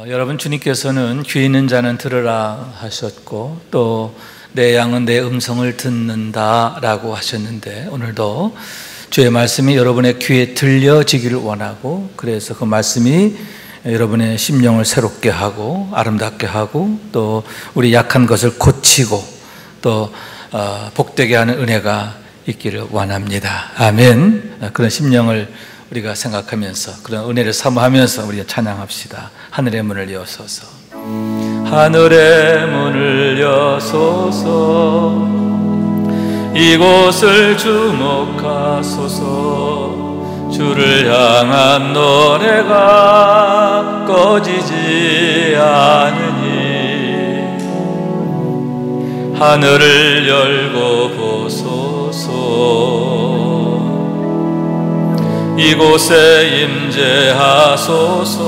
여러분, 주님께서는 귀 있는 자는 들으라 하셨고 또 내 양은 내 음성을 듣는다 라고 하셨는데, 오늘도 주의 말씀이 여러분의 귀에 들려지기를 원하고, 그래서 그 말씀이 여러분의 심령을 새롭게 하고 아름답게 하고 또 우리 약한 것을 고치고 또 복되게 하는 은혜가 있기를 원합니다. 아멘. 그런 심령을 우리가 생각하면서, 그런 은혜를 사모하면서 우리가 찬양합시다. 하늘의 문을 여소서. 하늘의 문을 여소서. 이곳을 주목하소서. 주를 향한 노래가 꺼지지 않으니 하늘을 열고 보소서. 이곳에 임재하소서.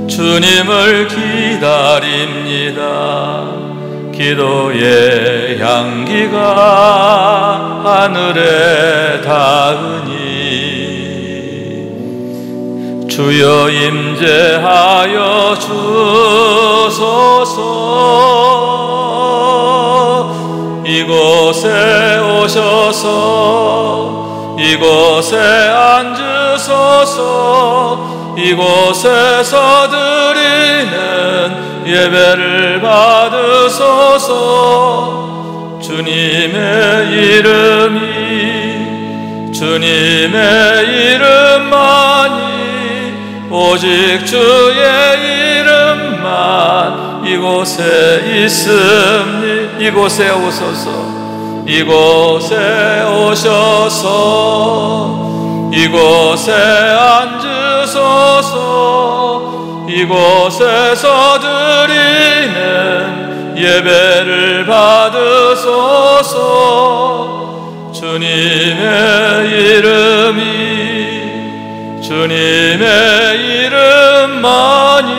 주님을 기다립니다. 기도의 향기가 하늘에 닿으니 주여 임재하여 주소서. 이곳에 오셔서 이곳에 앉으소서. 이곳에서 드리는 예배를 받으소서. 주님의 이름만이, 오직 주의 이름만 이곳에 있으니 이곳에 오소서. 이곳에 오셔서 이곳에 앉으소서. 이곳에서 드리는 예배를 받으소서. 주님의 이름만이,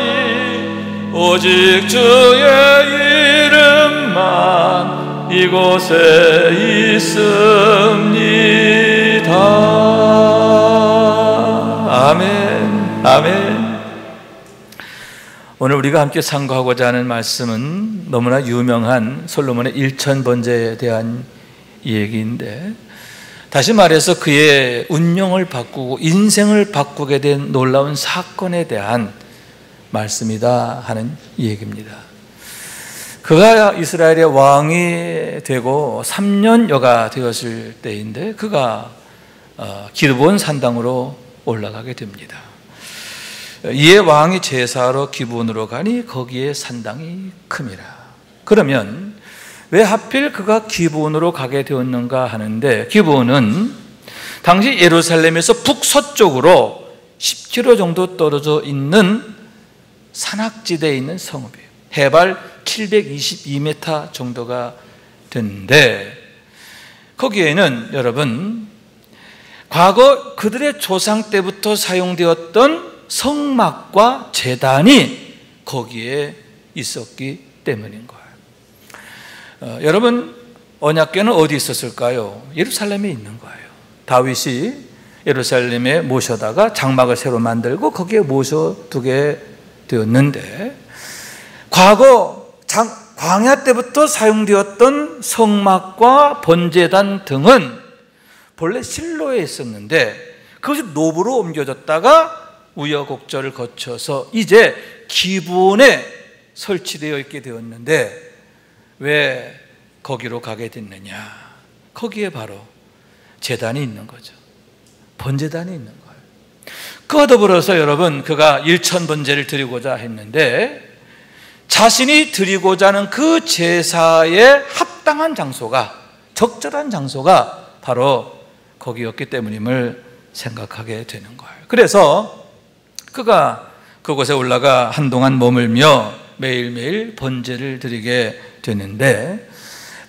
오직 주의 이름만 이곳에 있습니다. 아멘. 아멘. 오늘 우리가 함께 상고하고자 하는 말씀은 너무나 유명한 솔로몬의 일천번제에 대한 얘기인데, 다시 말해서 그의 운명을 바꾸고 인생을 바꾸게 된 놀라운 사건에 대한 말씀이다 하는 얘기입니다. 그가 이스라엘의 왕이 되고 3년여가 되었을 때인데, 그가 기드본 산당으로 올라가게 됩니다. 이에 왕이 제사하러 기브온으로 가니 거기에 산당이 큼이라. 그러면 왜 하필 그가 기브온으로 가게 되었는가 하는데, 기브온은 당시 예루살렘에서 북서쪽으로 10km 정도 떨어져 있는 산악지대에 있는 성읍이에요. 해발 722m 정도가 되는데, 거기에는 여러분, 과거 그들의 조상 때부터 사용되었던 성막과 제단이 거기에 있었기 때문인 거예요. 여러분, 언약궤는 어디 있었을까요? 예루살렘에 있는 거예요. 다윗이 예루살렘에 모셔다가 장막을 새로 만들고 거기에 모셔두게 되었는데, 과거 광야 때부터 사용되었던 성막과 번제단 등은 본래 실로에 있었는데 그것이 노브로 옮겨졌다가 우여곡절을 거쳐서 이제 기브온에 설치되어 있게 되었는데, 왜 거기로 가게 됐느냐? 거기에 바로 제단이 있는 거죠. 번제단이 있는 거예요. 그와 더불어서 여러분, 그가 일천번제를 드리고자 했는데, 자신이 드리고자 하는 그 제사에 합당한 장소가, 적절한 장소가 바로 거기였기 때문임을 생각하게 되는 거예요. 그래서 그가 그곳에 올라가 한동안 머물며 매일매일 번제를 드리게 되는데,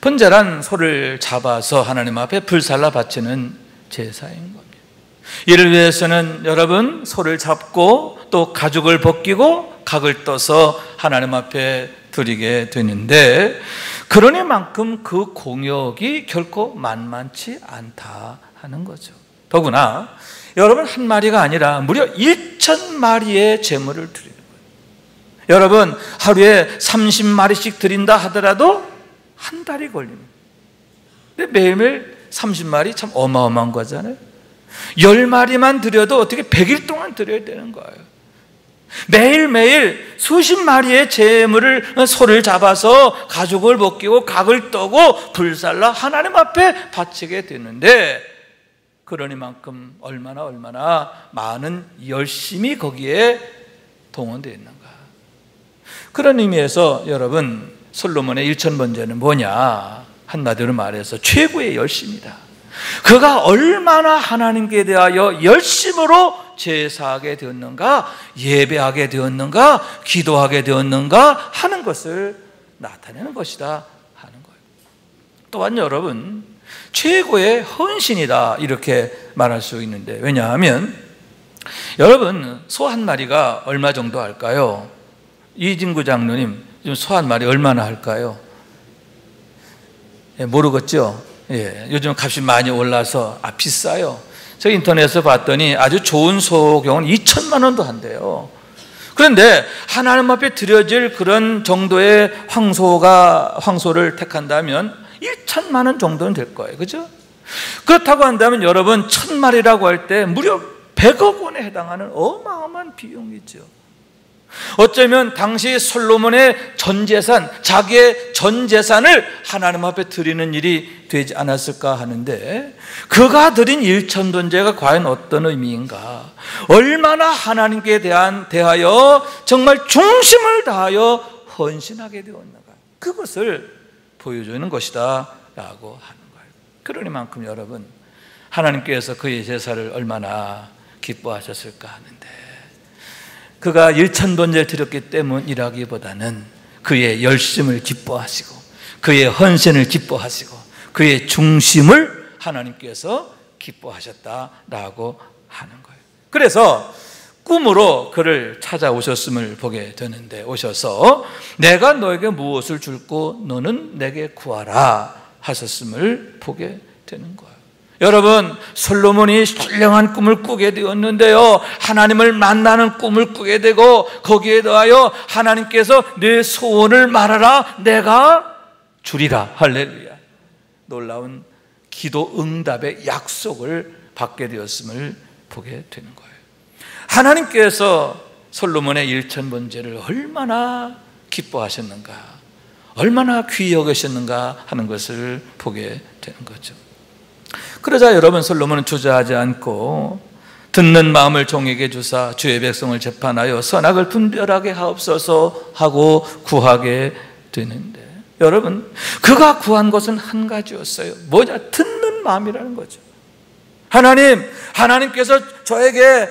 번제란 소를 잡아서 하나님 앞에 불살라 바치는 제사인 겁니다. 이를 위해서는 여러분, 소를 잡고 또 가죽을 벗기고 각을 떠서 하나님 앞에 드리게 되는데, 그러니만큼 그 공역이 결코 만만치 않다 하는 거죠. 더구나 여러분, 한 마리가 아니라 무려 1,000마리의 제물을 드리는 거예요. 여러분, 하루에 30마리씩 드린다 하더라도 한 달이 걸립니다. 근데 매일매일 30마리 참 어마어마한 거잖아요. 10마리만 드려도 어떻게 100일 동안 드려야 되는 거예요. 매일매일 수십 마리의 제물을, 소를 잡아서 가죽을 벗기고 각을 떠고 불살라 하나님 앞에 바치게 되는데, 그러니만큼 얼마나 많은 열심이 거기에 동원되어 있는가. 그런 의미에서 여러분, 솔로몬의 1,000번제는 뭐냐? 한마디로 말해서 최고의 열심이다. 그가 얼마나 하나님께 대하여 열심으로 제사하게 되었는가, 예배하게 되었는가, 기도하게 되었는가 하는 것을 나타내는 것이다 하는 거예요. 또한 여러분, 최고의 헌신이다 이렇게 말할 수 있는데, 왜냐하면 여러분, 소 한 마리가 얼마 정도 할까요? 이진구 장로님, 요즘 소 한 마리 얼마나 할까요? 모르겠죠? 요즘 값이 많이 올라서 비싸요. 저 인터넷에서 봤더니 아주 좋은 소 경우는 2천만 원도 한대요. 그런데 하나님 앞에 드려질 그런 정도의 황소를 택한다면 1천만 원 정도는 될 거예요. 그죠? 그렇다고 한다면 여러분, 1,000마리라고 할 때 무려 100억 원에 해당하는 어마어마한 비용이죠. 어쩌면 당시 솔로몬의 전 재산, 자기의 전 재산을 하나님 앞에 드리는 일이 되지 않았을까 하는데, 그가 드린 1,000번제가 과연 어떤 의미인가, 얼마나 하나님께 대하여 정말 중심을 다하여 헌신하게 되었는가, 그것을 보여주는 것이다 라고 하는 거예요. 그러니만큼 여러분, 하나님께서 그의 제사를 얼마나 기뻐하셨을까 하는데, 그가 1,000번제를 드렸기 때문이라기보다는 그의 열심을 기뻐하시고 그의 헌신을 기뻐하시고 그의 중심을 하나님께서 기뻐하셨다라고 하는 거예요. 그래서 꿈으로 그를 찾아오셨음을 보게 되는데, 오셔서 내가 너에게 무엇을 줄고 너는 내게 구하라 하셨음을 보게 되는 거예요. 여러분, 솔로몬이 신령한 꿈을 꾸게 되었는데요, 하나님을 만나는 꿈을 꾸게 되고, 거기에 더하여 하나님께서 내 소원을 말하라, 내가 주리라. 할렐루야. 놀라운 기도 응답의 약속을 받게 되었음을 보게 되는 거예요. 하나님께서 솔로몬의 1,000번제를 얼마나 기뻐하셨는가, 얼마나 귀히 여기셨는가 하는 것을 보게 되는 거죠. 그러자 여러분, 솔로몬은 주저하지 않고 듣는 마음을 종에게 주사 주의 백성을 재판하여 선악을 분별하게 하옵소서 하고 구하게 되는데, 여러분, 그가 구한 것은 한 가지였어요. 뭐냐? 듣는 마음이라는 거죠. 하나님께서 저에게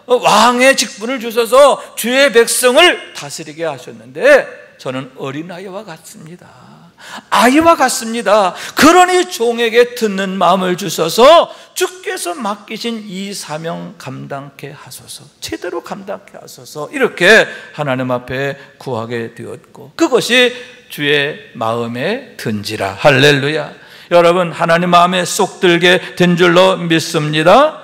왕의 직분을 주셔서 주의 백성을 다스리게 하셨는데, 저는 어린아이와 같습니다. 아이와 같습니다. 그러니 종에게 듣는 마음을 주셔서 주께서 맡기신 이 사명 감당케 하소서, 제대로 감당케 하소서, 이렇게 하나님 앞에 구하게 되었고, 그것이 주의 마음에 든지라. 할렐루야. 여러분, 하나님 마음에 쏙 들게 된 줄로 믿습니다.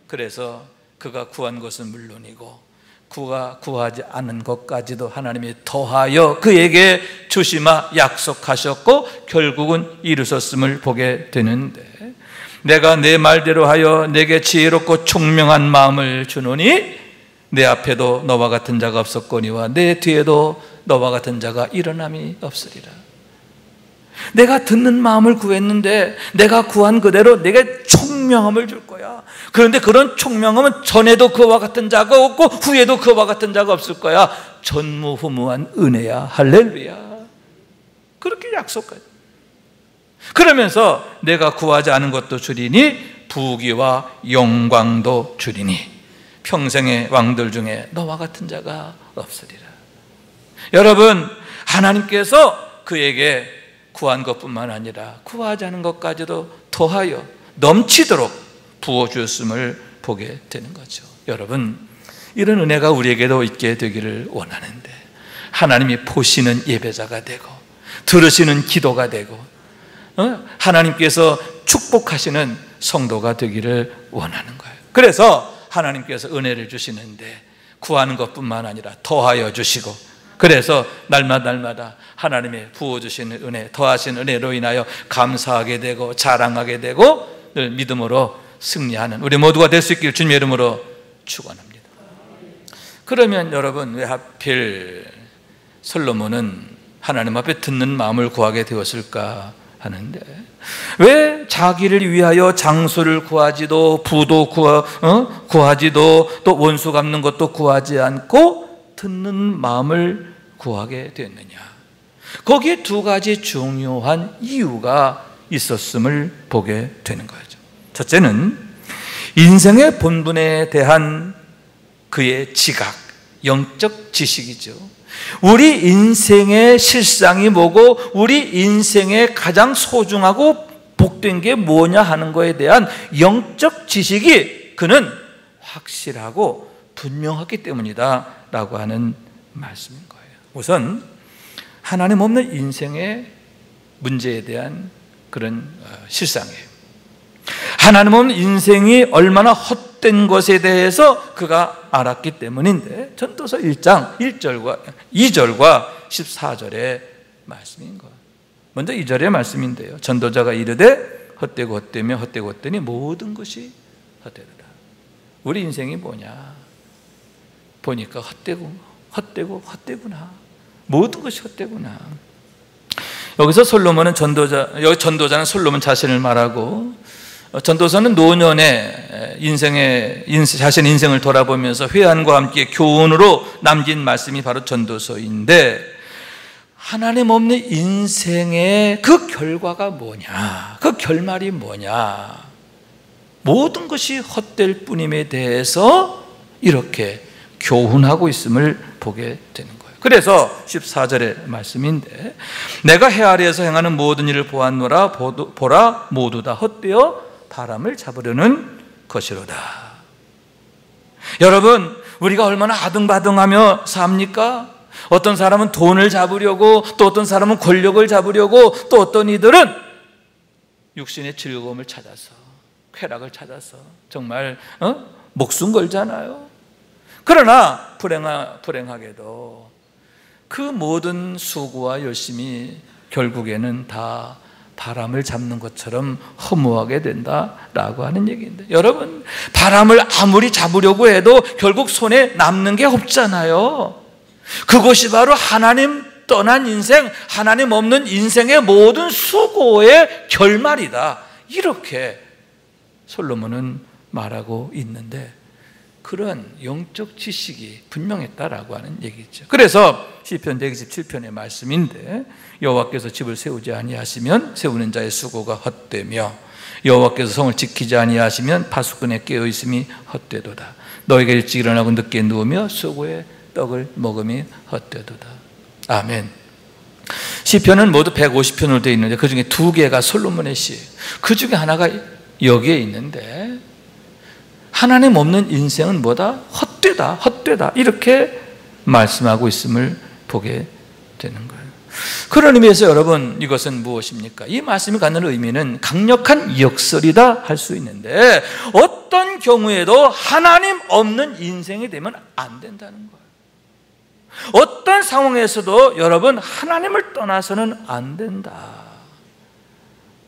그래서 그가 구한 것은 물론이고 그가 구하지 않은 것까지도 하나님이 더하여 그에게 주시마 약속하셨고, 결국은 이루셨음을 보게 되는데, 내가 내 말대로 하여 내게 지혜롭고 총명한 마음을 주노니 내 앞에도 너와 같은 자가 없었거니와 내 뒤에도 너와 같은 자가 일어남이 없으리라. 내가 듣는 마음을 구했는데 내가 구한 그대로 내게 총명함을 줄 거야. 그런데 그런 총명함은 전에도 그와 같은 자가 없고 후에도 그와 같은 자가 없을 거야. 전무후무한 은혜야. 할렐루야. 그렇게 약속해. 그러면서 내가 구하지 않은 것도 주리니 부귀와 영광도 주리니 평생의 왕들 중에 너와 같은 자가 없으리라. 여러분, 하나님께서 그에게 구한 것뿐만 아니라 구하지 않은 것까지도 더하여 넘치도록 부어주었음을 보게 되는 거죠. 여러분, 이런 은혜가 우리에게도 있게 되기를 원하는데, 하나님이 보시는 예배자가 되고 들으시는 기도가 되고 하나님께서 축복하시는 성도가 되기를 원하는 거예요. 그래서 하나님께서 은혜를 주시는데 구하는 것뿐만 아니라 더하여 주시고, 그래서 날마다 하나님의 부어주시는 은혜, 더하신 은혜로 인하여 감사하게 되고 자랑하게 되고 늘 믿음으로 승리하는 우리 모두가 될 수 있기를 주님의 이름으로 축원합니다. 그러면 여러분, 왜 하필 솔로몬은 하나님 앞에 듣는 마음을 구하게 되었을까 하는데, 왜 자기를 위하여 장소를 구하지도 부도 구하지도 또 원수 갚는 것도 구하지 않고 듣는 마음을 구하게 되었느냐? 거기에 두 가지 중요한 이유가 있었음을 보게 되는 거죠. 첫째는 인생의 본분에 대한 그의 지각, 영적 지식이죠. 우리 인생의 실상이 뭐고 우리 인생의 가장 소중하고 복된 게 뭐냐 하는 것에 대한 영적 지식이 그는 확실하고 분명하기 때문이다 라고 하는 말씀인 거예요. 우선 하나님 없는 인생의 문제에 대한 그런 실상이에요. 하나님 없는 인생이 얼마나 헛된 것에 대해서 그가 알았기 때문인데, 전도서 1장 1절과 2절과 14절의 말씀인 거예요. 먼저 2절의 말씀인데요, 전도자가 이르되 헛되고 헛되며 헛되고 헛되니 모든 것이 헛되도다. 우리 인생이 뭐냐 보니까 헛되구나. 모든 것이 헛되구나. 여기서 솔로몬은 전도자는 솔로몬 자신을 말하고, 전도서는 노년의 자신의 인생을 돌아보면서 회한과 함께 교훈으로 남긴 말씀이 바로 전도서인데, 하나님 없는 인생의 그 결과가 뭐냐, 그 결말이 뭐냐, 모든 것이 헛될 뿐임에 대해서 이렇게 교훈하고 있음을 보게 되는 거예요. 그래서 14절의 말씀인데, 내가 해 아래에서 행하는 모든 일을 보았노라. 보라, 모두 다 헛되어 바람을 잡으려는 것이로다. 여러분, 우리가 얼마나 아등바등하며 삽니까? 어떤 사람은 돈을 잡으려고, 또 어떤 사람은 권력을 잡으려고, 또 어떤 이들은 육신의 즐거움을 찾아서, 쾌락을 찾아서 정말 목숨 걸잖아요. 그러나 불행하게도 그 모든 수고와 열심이 결국에는 다 바람을 잡는 것처럼 허무하게 된다라고 하는 얘기인데, 여러분, 바람을 아무리 잡으려고 해도 결국 손에 남는 게 없잖아요. 그것이 바로 하나님 떠난 인생, 하나님 없는 인생의 모든 수고의 결말이다, 이렇게 솔로몬은 말하고 있는데, 그런 영적 지식이 분명했다라고 하는 얘기죠. 그래서 시편 127편의 말씀인데, 여호와께서 집을 세우지 아니하시면 세우는 자의 수고가 헛되며 여호와께서 성을 지키지 아니하시면 파수꾼의 깨어 있음이 헛되도다. 너희가 일찍 일어나고 늦게 누우며 수고의 떡을 먹음이 헛되도다. 아멘. 시편은 모두 150편으로 되어 있는데 그 중에 2개가 솔로몬의 시예요. 그 중에 하나가 여기에 있는데, 하나님 없는 인생은 뭐다? 헛되다 이렇게 말씀하고 있음을 보게 되는 거예요. 그런 의미에서 여러분, 이것은 무엇입니까? 이 말씀이 갖는 의미는 강력한 역설이다 할 수 있는데, 어떤 경우에도 하나님 없는 인생이 되면 안 된다는 거예요. 어떤 상황에서도 여러분, 하나님을 떠나서는 안 된다.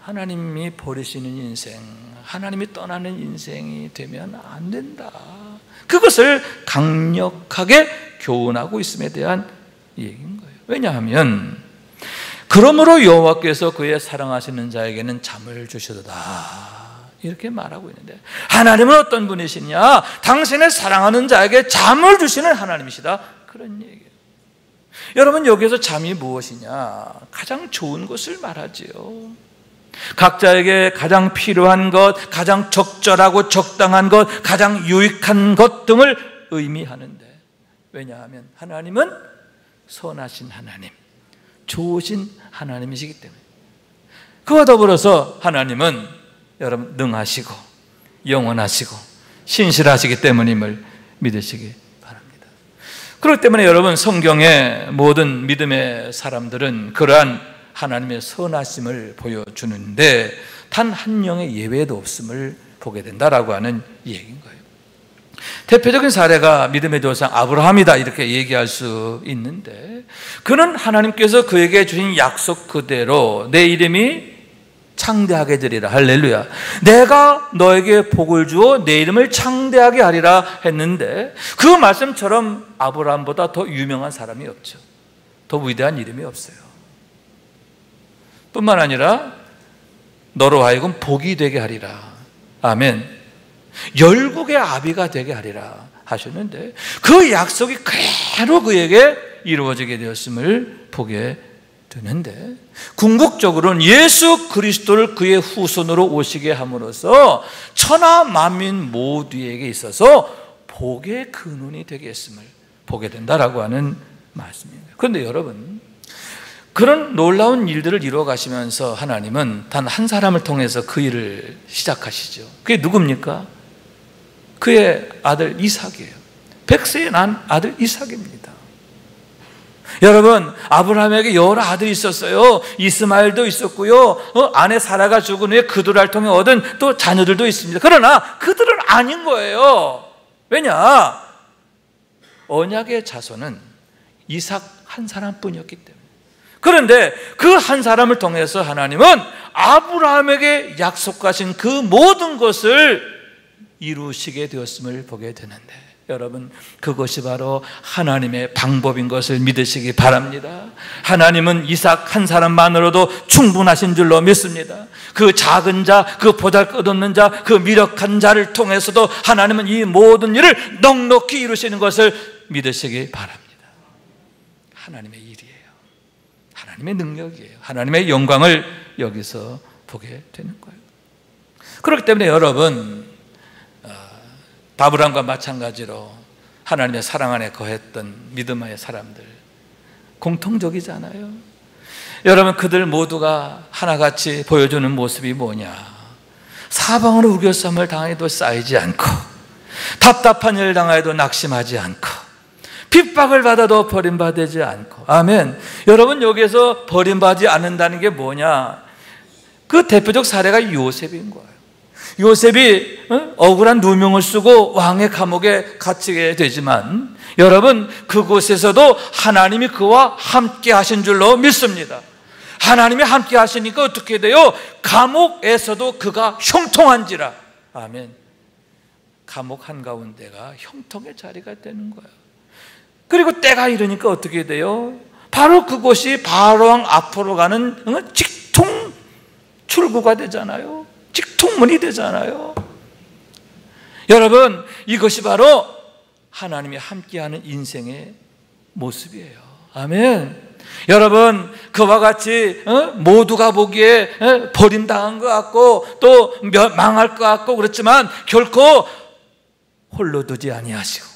하나님이 버리시는 인생, 하나님이 떠나는 인생이 되면 안 된다. 그것을 강력하게 교훈하고 있음에 대한 얘기인 거예요. 왜냐하면 그러므로 여호와께서 그의 사랑하시는 자에게는 잠을 주시도다, 이렇게 말하고 있는데, 하나님은 어떤 분이시냐? 당신의 사랑하는 자에게 잠을 주시는 하나님이시다, 그런 얘기예요. 여러분, 여기서 잠이 무엇이냐? 가장 좋은 것을 말하지요. 각자에게 가장 필요한 것, 가장 적절하고 적당한 것, 가장 유익한 것 등을 의미하는데, 왜냐하면 하나님은 선하신 하나님, 좋으신 하나님이시기 때문에. 그와 더불어서 하나님은 여러분 능하시고 영원하시고 신실하시기 때문임을 믿으시기 바랍니다. 그렇기 때문에 여러분, 성경의 모든 믿음의 사람들은 그러한 하나님의 선하심을 보여주는데 단 한 명의 예외도 없음을 보게 된다라고 하는 얘기인 거예요. 대표적인 사례가 믿음의 조상 아브라함이다 이렇게 얘기할 수 있는데, 그는 하나님께서 그에게 주신 약속 그대로 내 이름이 창대하게 되리라, 할렐루야, 내가 너에게 복을 주어 내 이름을 창대하게 하리라 했는데, 그 말씀처럼 아브라함보다 더 유명한 사람이 없죠. 더 위대한 이름이 없어요. 뿐만 아니라 너로 하여금 복이 되게 하리라, 아멘, 열국의 아비가 되게 하리라 하셨는데, 그 약속이 그대로 그에게 이루어지게 되었음을 보게 되는데, 궁극적으로는 예수 그리스도를 그의 후손으로 오시게 함으로써 천하 만민 모두에게 있어서 복의 근원이 되게 했음을 보게 된다라고 하는 말씀입니다. 그런데 여러분, 그런 놀라운 일들을 이루어 가시면서 하나님은 단 한 사람을 통해서 그 일을 시작하시죠. 그게 누굽니까? 그의 아들 이삭이에요. 백세에 난 아들 이삭입니다. 여러분, 아브라함에게 여러 아들이 있었어요. 이스마엘도 있었고요, 아내 사라가 죽은 후에 그들을 통해 얻은 또 자녀들도 있습니다. 그러나 그들은 아닌 거예요. 왜냐? 언약의 자손은 이삭 한 사람뿐이었기 때문에. 그런데 그 한 사람을 통해서 하나님은 아브라함에게 약속하신 그 모든 것을 이루시게 되었음을 보게 되는데, 여러분, 그것이 바로 하나님의 방법인 것을 믿으시기 바랍니다. 하나님은 이삭 한 사람만으로도 충분하신 줄로 믿습니다. 그 작은 자, 그 보잘것없는 자, 그 미력한 자를 통해서도 하나님은 이 모든 일을 넉넉히 이루시는 것을 믿으시기 바랍니다. 하나님의 일이에요. 하나님의 능력이에요. 하나님의 영광을 여기서 보게 되는 거예요. 그렇기 때문에 여러분, 아브라함과 마찬가지로 하나님의 사랑 안에 거했던 믿음의 사람들, 공통적이잖아요. 여러분, 그들 모두가 하나같이 보여주는 모습이 뭐냐? 사방으로 우겨쌈을 당해도 쌓이지 않고, 답답한 일을 당해도 낙심하지 않고, 핍박을 받아도 버림받지 않고, 아멘. 여러분, 여기서 버림받지 않는다는 게 뭐냐? 그 대표적 사례가 요셉인 거예요. 요셉이 억울한 누명을 쓰고 왕의 감옥에 갇히게 되지만, 여러분, 그곳에서도 하나님이 그와 함께 하신 줄로 믿습니다. 하나님이 함께 하시니까 어떻게 돼요? 감옥에서도 그가 형통한지라, 아멘. 감옥 한가운데가 형통의 자리가 되는 거예요. 그리고 때가 이르니까 어떻게 돼요? 바로 그곳이 바로왕 앞으로 가는 직통 출구가 되잖아요. 직통문이 되잖아요. 여러분, 이것이 바로 하나님이 함께하는 인생의 모습이에요. 아멘. 여러분, 그와 같이 모두가 보기에 버림당한 것 같고 또 망할 것 같고 그렇지만, 결코 홀로 두지 아니하시고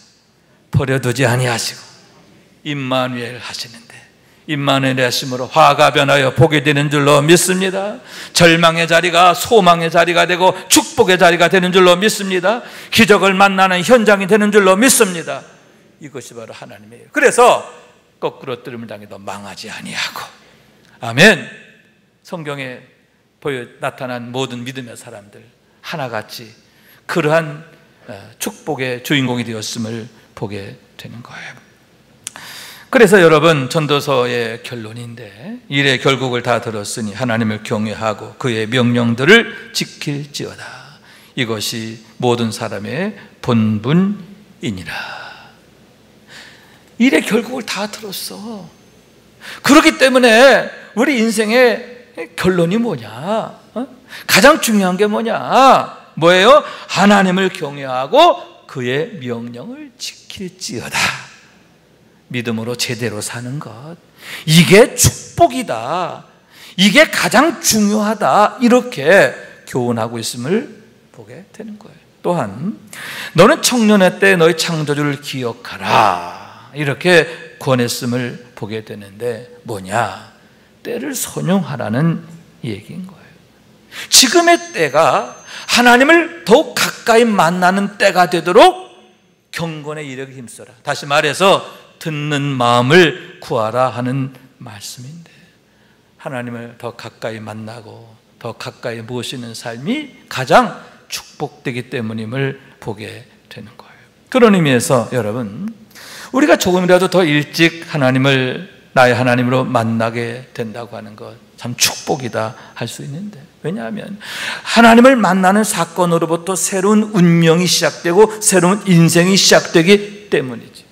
버려두지 아니하시고 임마누엘 하시는데, 임마누엘 하심으로 화가 변하여 복이 되는 줄로 믿습니다. 절망의 자리가 소망의 자리가 되고 축복의 자리가 되는 줄로 믿습니다. 기적을 만나는 현장이 되는 줄로 믿습니다. 이것이 바로 하나님이에요. 그래서 거꾸로 뜨름을 당해도 망하지 아니하고, 아멘. 성경에 나타난 모든 믿음의 사람들 하나같이 그러한 축복의 주인공이 되었음을 보게 되는 거예요. 그래서 여러분, 전도서의 결론인데, 일의 결국을 다 들었으니 하나님을 경외하고 그의 명령들을 지킬지어다. 이것이 모든 사람의 본분이니라. 일의 결국을 다 들었어. 그렇기 때문에 우리 인생의 결론이 뭐냐? 가장 중요한 게 뭐냐? 뭐예요? 하나님을 경외하고 그의 명령을 지킬지어다. 믿음으로 제대로 사는 것, 이게 축복이다, 이게 가장 중요하다, 이렇게 교훈하고 있음을 보게 되는 거예요. 또한 너는 청년의 때 너의 창조주를 기억하라, 이렇게 권했음을 보게 되는데, 뭐냐? 때를 선용하라는 얘기인 거예요. 지금의 때가 하나님을 더욱 가까이 만나는 때가 되도록 경건의 이력에 힘써라. 다시 말해서 듣는 마음을 구하라 하는 말씀인데, 하나님을 더 가까이 만나고 더 가까이 모시는 삶이 가장 축복되기 때문임을 보게 되는 거예요. 그런 의미에서 여러분, 우리가 조금이라도 더 일찍 하나님을 나의 하나님으로 만나게 된다고 하는 것 참 축복이다 할 수 있는데, 왜냐하면 하나님을 만나는 사건으로부터 새로운 운명이 시작되고 새로운 인생이 시작되기 때문이지.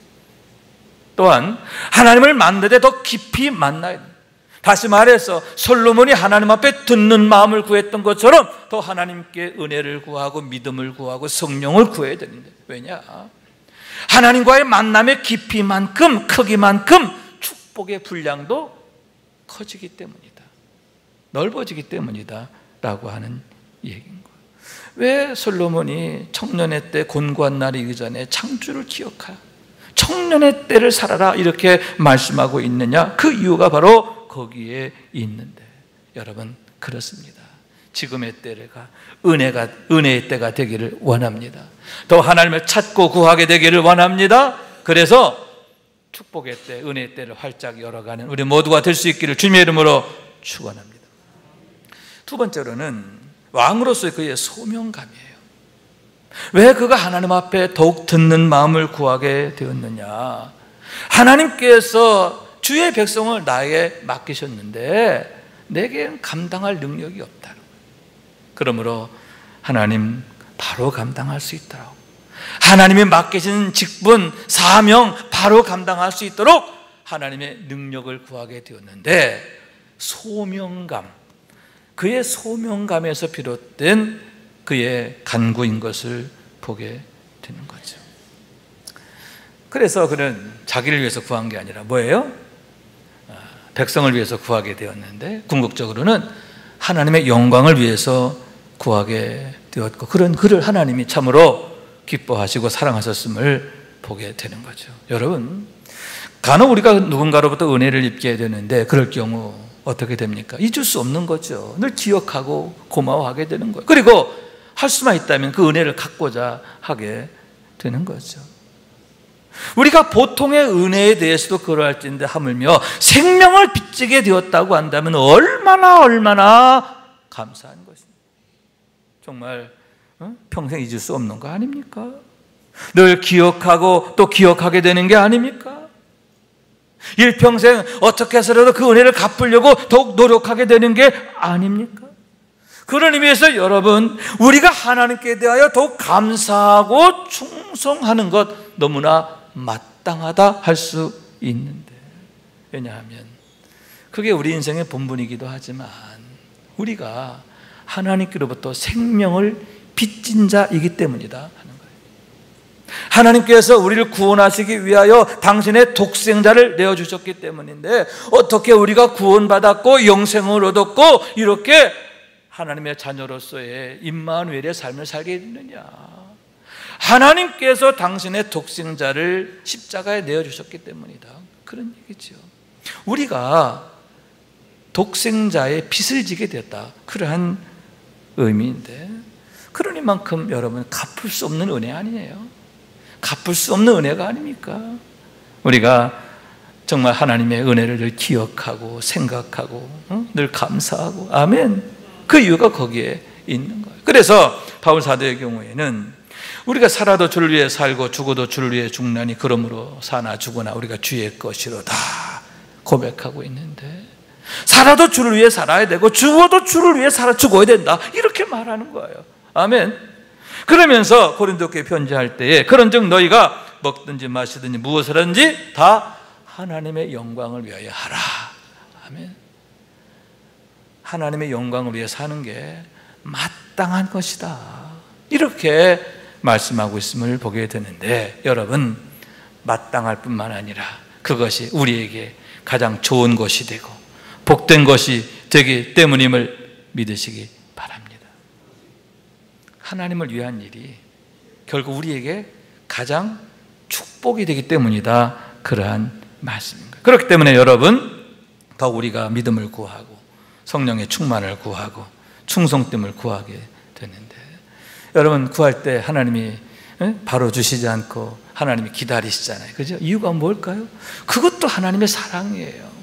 또한 하나님을 만날 때 더 깊이 만나야 돼. 다시 말해서 솔로몬이 하나님 앞에 듣는 마음을 구했던 것처럼 더 하나님께 은혜를 구하고 믿음을 구하고 성령을 구해야 되는데, 왜냐? 하나님과의 만남의 깊이만큼 크기만큼 축복의 분량도 커지기 때문이다, 넓어지기 때문이다 라고 하는 얘기인 거예요. 왜 솔로몬이 청년의 때 곤고한 날이 이기 전에 창조를 기억하라, 청년의 때를 살아라 이렇게 말씀하고 있느냐? 그 이유가 바로 거기에 있는데, 여러분 그렇습니다. 지금의 때가 은혜의 때가 되기를 원합니다. 더 하나님을 찾고 구하게 되기를 원합니다. 그래서 축복의 때, 은혜의 때를 활짝 열어가는 우리 모두가 될 수 있기를 주님의 이름으로 축원합니다. 두 번째로는 왕으로서의 그의 소명감이에요. 왜 그가 하나님 앞에 더욱 듣는 마음을 구하게 되었느냐? 하나님께서 주의 백성을 나에게 맡기셨는데 내게는 감당할 능력이 없다. 그러므로 하나님 바로 감당할 수 있도록, 하나님이 맡기신 직분, 사명 바로 감당할 수 있도록 하나님의 능력을 구하게 되었는데, 소명감, 그의 소명감에서 비롯된 그의 간구인 것을 보게 되는 거죠. 그래서 그는 자기를 위해서 구한 게 아니라 뭐예요? 백성을 위해서 구하게 되었는데, 궁극적으로는 하나님의 영광을 위해서 구하게 되었고, 그런 그를 하나님이 참으로 기뻐하시고 사랑하셨음을 보게 되는 거죠. 여러분, 간혹 우리가 누군가로부터 은혜를 입게 되는데 그럴 경우 어떻게 됩니까? 잊을 수 없는 거죠. 늘 기억하고 고마워하게 되는 거예요. 그리고 할 수만 있다면 그 은혜를 갖고자 하게 되는 거죠. 우리가 보통의 은혜에 대해서도 그러할진데 하물며 생명을 빚지게 되었다고 한다면 얼마나 감사한 것입니다. 정말 평생 잊을 수 없는 거 아닙니까? 늘 기억하고 또 기억하게 되는 게 아닙니까? 일평생 어떻게 해서라도 그 은혜를 갚으려고 더욱 노력하게 되는 게 아닙니까? 그런 의미에서 여러분, 우리가 하나님께 대하여 더욱 감사하고 충성하는 것 너무나 마땅하다 할 수 있는데, 왜냐하면 그게 우리 인생의 본분이기도 하지만 우리가 하나님께로부터 생명을 빚진 자이기 때문이다 하는 거예요. 하나님께서 우리를 구원하시기 위하여 당신의 독생자를 내어주셨기 때문인데, 어떻게 우리가 구원받았고 영생을 얻었고 이렇게 하나님의 자녀로서의 임마누엘의 삶을 살게 되느냐? 하나님께서 당신의 독생자를 십자가에 내어주셨기 때문이다, 그런 얘기죠. 우리가 독생자의 빚을 지게 되었다, 그러한 의미인데, 그러니만큼 여러분 갚을 수 없는 은혜 아니에요? 갚을 수 없는 은혜가 아닙니까? 우리가 정말 하나님의 은혜를 늘 기억하고 생각하고 늘 감사하고, 아멘. 그 이유가 거기에 있는 거예요. 그래서 바울 사도의 경우에는 우리가 살아도 주를 위해 살고 죽어도 주를 위해 죽나니 그러므로 사나 죽으나 우리가 주의 것이로다 고백하고 있는데, 살아도 주를 위해 살아야 되고 죽어도 주를 위해 죽어야 된다, 이렇게 말하는 거예요. 아멘. 그러면서 고린도교회 편지할 때에 그런즉 너희가 먹든지 마시든지 무엇을 하든지 다 하나님의 영광을 위하여 하라. 아멘. 하나님의 영광을 위해 사는 게 마땅한 것이다, 이렇게 말씀하고 있음을 보게 되는데, 여러분, 마땅할 뿐만 아니라 그것이 우리에게 가장 좋은 것이 되고 복된 것이 되기 때문임을 믿으시기 바랍니다. 하나님을 위한 일이 결국 우리에게 가장 축복이 되기 때문이다, 그러한 말씀입니다. 그렇기 때문에 여러분, 더 우리가 믿음을 구하고 성령의 충만을 구하고 충성됨을 구하게 되는데, 여러분 구할 때 하나님이 바로 주시지 않고 하나님이 기다리시잖아요, 그죠? 이유가 뭘까요? 그것도 하나님의 사랑이에요.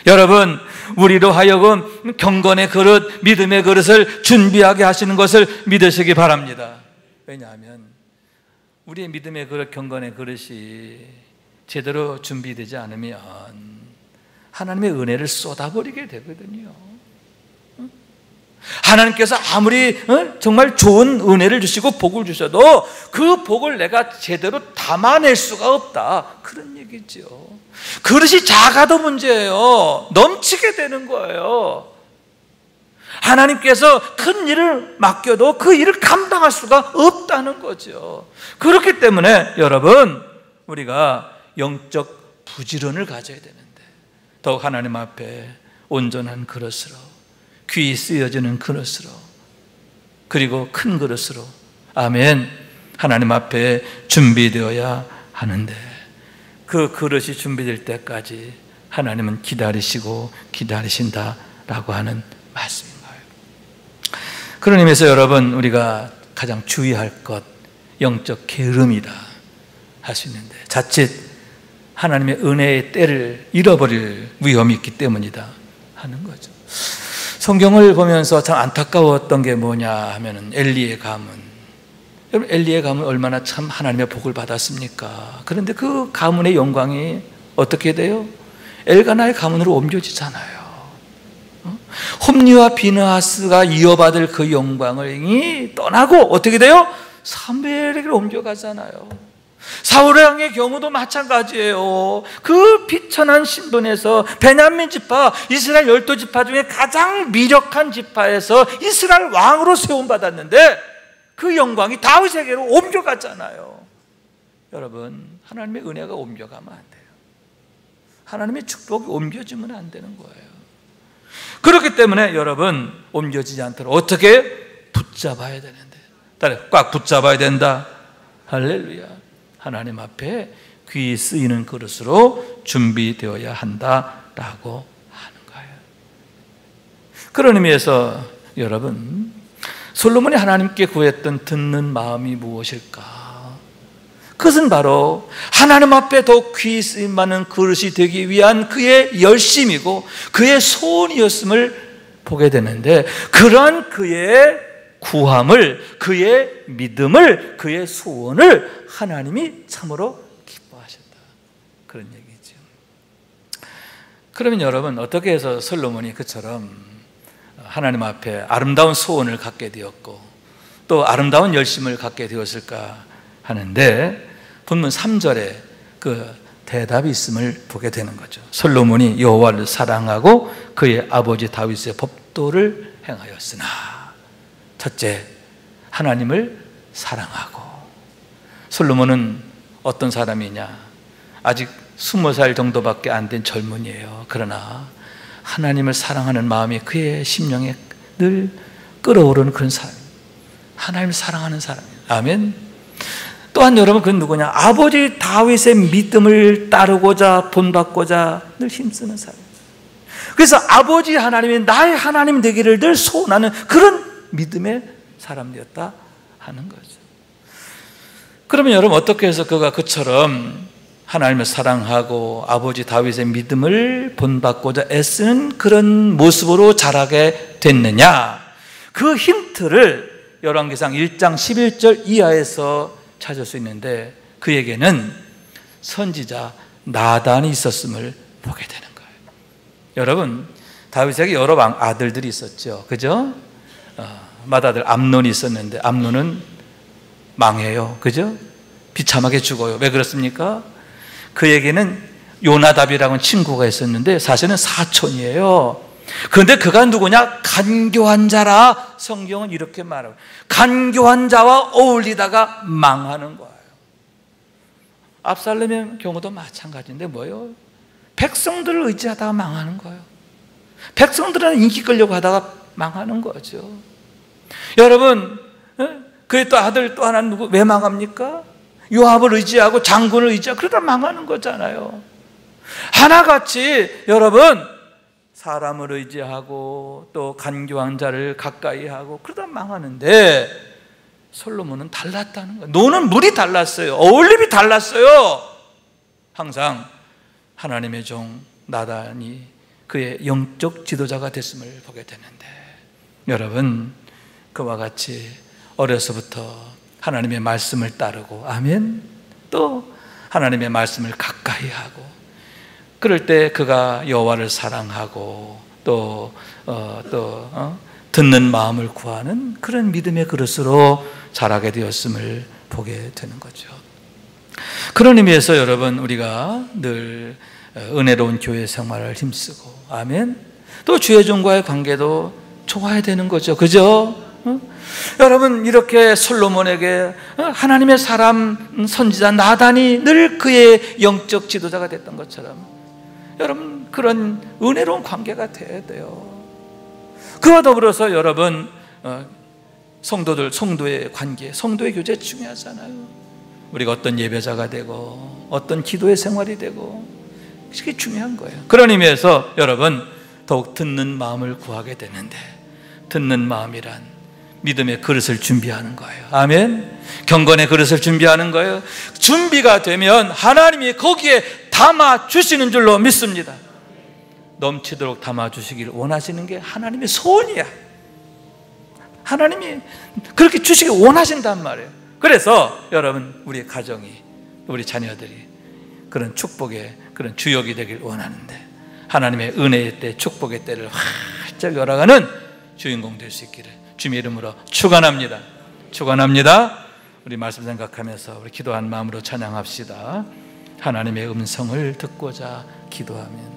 여러분, 우리로 하여금 경건의 그릇, 믿음의 그릇을 준비하게 하시는 것을 믿으시기 바랍니다. 왜냐하면 우리의 믿음의 그릇, 경건의 그릇이 제대로 준비되지 않으면 하나님의 은혜를 쏟아버리게 되거든요. 하나님께서 아무리 정말 좋은 은혜를 주시고 복을 주셔도 그 복을 내가 제대로 담아낼 수가 없다, 그런 얘기죠. 그릇이 작아도 문제예요. 넘치게 되는 거예요. 하나님께서 큰 일을 맡겨도 그 일을 감당할 수가 없다는 거죠. 그렇기 때문에 여러분, 우리가 영적 부지런을 가져야 되는데, 더욱 하나님 앞에 온전한 그릇으로, 귀히 쓰여지는 그릇으로, 그리고 큰 그릇으로, 아멘, 하나님 앞에 준비되어야 하는데, 그 그릇이 준비될 때까지 하나님은 기다리시고 기다리신다라고 하는 말씀인 거예요. 그런 의미에서 여러분, 우리가 가장 주의할 것, 영적 게으름이다 할 수 있는데, 자칫 하나님의 은혜의 때를 잃어버릴 위험이 있기 때문이다 하는 거죠. 성경을 보면서 참 안타까웠던 게 뭐냐 하면은 엘리의 가문. 여러분, 엘리의 가문 얼마나 참 하나님의 복을 받았습니까? 그런데 그 가문의 영광이 어떻게 돼요? 엘가나의 가문으로 옮겨지잖아요. 홈리와 비느하스가 이어받을 그 영광을 떠나고 어떻게 돼요? 사무엘에게로 옮겨가잖아요. 사울 왕의 경우도 마찬가지예요. 그 비천한 신분에서 베냐민 지파, 이스라엘 12지파 중에 가장 미력한 지파에서 이스라엘 왕으로 세움받았는데 그 영광이 다윗에게로 옮겨갔잖아요. 여러분, 하나님의 은혜가 옮겨가면 안 돼요. 하나님의 축복이 옮겨지면 안 되는 거예요. 그렇기 때문에 여러분, 옮겨지지 않도록 어떻게 붙잡아야 되는데, 꽉 붙잡아야 된다. 할렐루야. 하나님 앞에 귀히 쓰이는 그릇으로 준비되어야 한다라고 하는 거예요. 그런 의미에서 여러분, 솔로몬이 하나님께 구했던 듣는 마음이 무엇일까? 그것은 바로 하나님 앞에 더욱 귀히 쓰임받는 그릇이 되기 위한 그의 열심이고 그의 소원이었음을 보게 되는데, 그러한 그의 구함을, 그의 믿음을, 그의 소원을 하나님이 참으로 기뻐하셨다, 그런 얘기죠. 그러면 여러분, 어떻게 해서 솔로몬이 그처럼 하나님 앞에 아름다운 소원을 갖게 되었고 또 아름다운 열심을 갖게 되었을까 하는데, 본문 3절에 그 대답이 있음을 보게 되는 거죠. 솔로몬이 여호와를 사랑하고 그의 아버지 다윗의 법도를 행하였으나, 첫째, 하나님을 사랑하고. 솔로몬은 어떤 사람이냐? 아직 20살 정도밖에 안 된 젊은이에요. 그러나 하나님을 사랑하는 마음이 그의 심령에 늘 끓어오르는 그런 사람, 하나님을 사랑하는 사람이에요. 아멘. 또한 여러분, 그건 누구냐? 아버지 다윗의 믿음을 따르고자 본받고자 늘 힘쓰는 사람. 그래서 아버지 하나님이 나의 하나님 되기를 늘 소원하는 그런 믿음의 사람이었다 하는 거죠. 그러면 여러분, 어떻게 해서 그가 그처럼 하나님을 사랑하고 아버지 다윗의 믿음을 본받고자 애쓰는 그런 모습으로 자라게 됐느냐? 그 힌트를 열왕기상 1장 11절 이하에서 찾을 수 있는데, 그에게는 선지자 나단이 있었음을 보게 되는 거예요. 여러분, 다윗에게 여러 아들들이 있었죠. 그죠? 맏아들 암논이 있었는데 암논은 망해요. 그죠? 비참하게 죽어요. 왜 그렇습니까? 그에게는 요나답이라는 친구가 있었는데 사실은 사촌이에요. 그런데 그가 누구냐? 간교한 자라 성경은 이렇게 말해요. 간교한 자와 어울리다가 망하는 거예요. 압살롬의 경우도 마찬가지인데 뭐예요? 백성들을 의지하다가 망하는 거예요. 백성들은 인기 끌려고 하다가 망하는 거죠. 여러분, 그의 또 아들 또 하나는 누구? 왜 망합니까? 요압을 의지하고 장군을 의지하고 그러다 망하는 거잖아요. 하나같이 여러분, 사람을 의지하고 또 간교한 자를 가까이 하고 그러다 망하는데, 솔로몬은 달랐다는 거예요. 노는 물이 달랐어요. 어울림이 달랐어요. 항상 하나님의 종 나단이 그의 영적 지도자가 됐음을 보게 되는데, 여러분 그와 같이 어려서부터 하나님의 말씀을 따르고, 아멘, 또 하나님의 말씀을 가까이 하고, 그럴 때 그가 여호와를 사랑하고 또 듣는 마음을 구하는 그런 믿음의 그릇으로 자라게 되었음을 보게 되는 거죠. 그런 의미에서 여러분, 우리가 늘 은혜로운 교회 생활을 힘쓰고, 아멘, 또 주의 종과의 관계도 좋아야 되는 거죠. 그죠? 여러분, 이렇게 솔로몬에게 하나님의 사람 선지자 나단이 늘 그의 영적 지도자가 됐던 것처럼, 여러분 그런 은혜로운 관계가 돼야 돼요. 그와 더불어서 여러분, 성도의 관계, 성도의 교제 중요하잖아요. 우리가 어떤 예배자가 되고 어떤 기도의 생활이 되고, 그게 중요한 거예요. 그런 의미에서 여러분, 더욱 듣는 마음을 구하게 되는데, 듣는 마음이란 믿음의 그릇을 준비하는 거예요. 아멘. 경건의 그릇을 준비하는 거예요. 준비가 되면 하나님이 거기에 담아 주시는 줄로 믿습니다. 넘치도록 담아 주시기를 원하시는 게 하나님의 소원이야. 하나님이 그렇게 주시길 원하신단 말이에요. 그래서 여러분, 우리의 가정이, 우리 자녀들이 그런 축복의 그런 주역이 되길 원하는데, 하나님의 은혜의 때, 축복의 때를 활짝 열어가는 주인공 될 수 있기를 주님의 이름으로 축원합니다. 축원합니다. 우리 말씀 생각하면서 우리 기도한 마음으로 찬양합시다. 하나님의 음성을 듣고자 기도하면,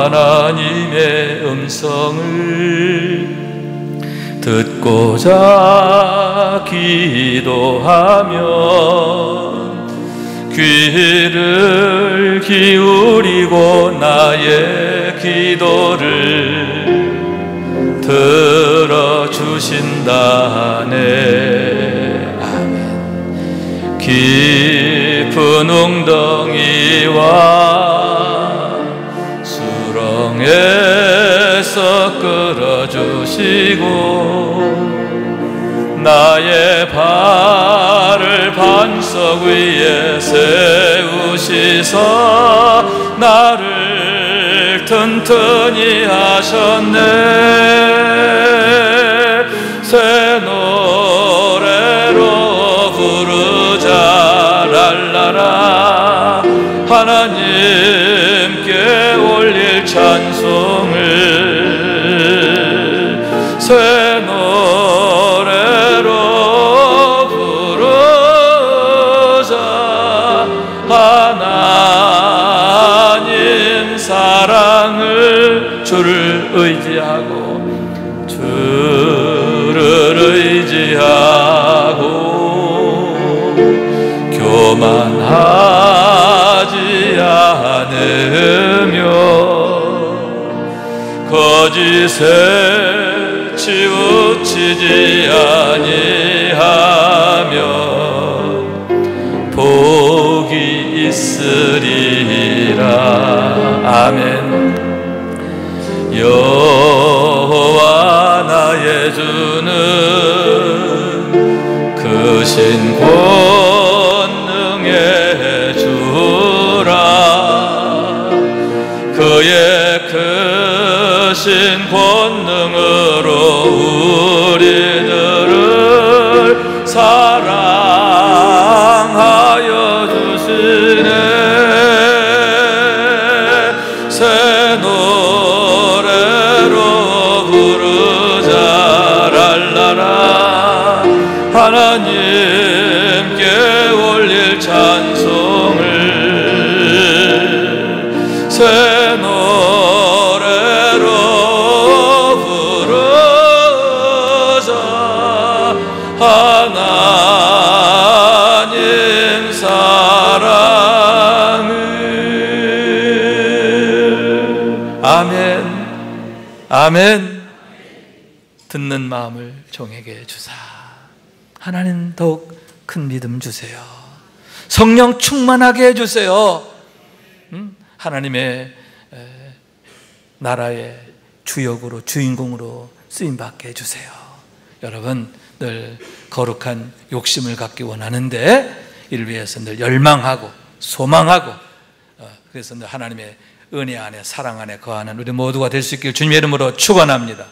하나님의 음성을 듣고자 기도하면 귀를 기울이고 나의 기도를 들어주신다네. 아멘. 깊은 웅덩이와 수렁에서 끌어주시고 나의 발을 반석 위에 세우시사 나를 튼튼히 하셨네. 새 노래로 부르자 랄라라. 하나님께 올릴 찬송을 새 노래로 부르자. 하나님 사랑을 주를 의지하고 교만하지 않으며 거짓에 치우치지 아니하며 복이 있으리라. 아멘. 여호와 나의 주는 크신 권능의 주라. 그의 크신 권능으로 우리들을 사랑하여 주시네. 새 노래로 부르자 랄라라. 하나님께 올릴 찬송을 새 노래로 부르자. 하나님 사랑을. 아멘. 아멘. 듣는 마음을 종에게 주사. 하나님 더욱 큰 믿음 주세요. 성령 충만하게 해주세요. 하나님의 나라의 주역으로, 주인공으로 쓰임받게 해주세요. 여러분, 늘 거룩한 욕심을 갖기 원하는데, 이를 위해서 늘 열망하고 소망하고, 그래서 늘 하나님의 은혜 안에 사랑 안에 거하는 우리 모두가 될 수 있길 주님의 이름으로 축원합니다.